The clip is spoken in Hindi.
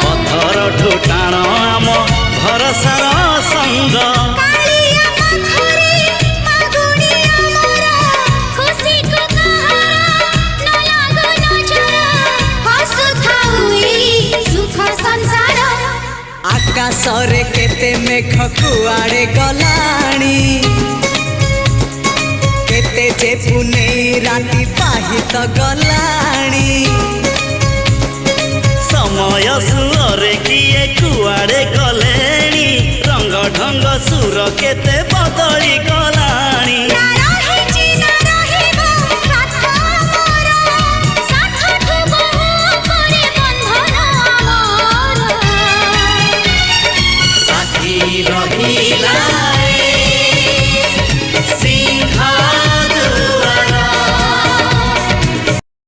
पथर ठुटाण आम भरसार संग आकाशरे केते मेघ कुआड़े गलाणी केते जे पुने राती पाहित गला।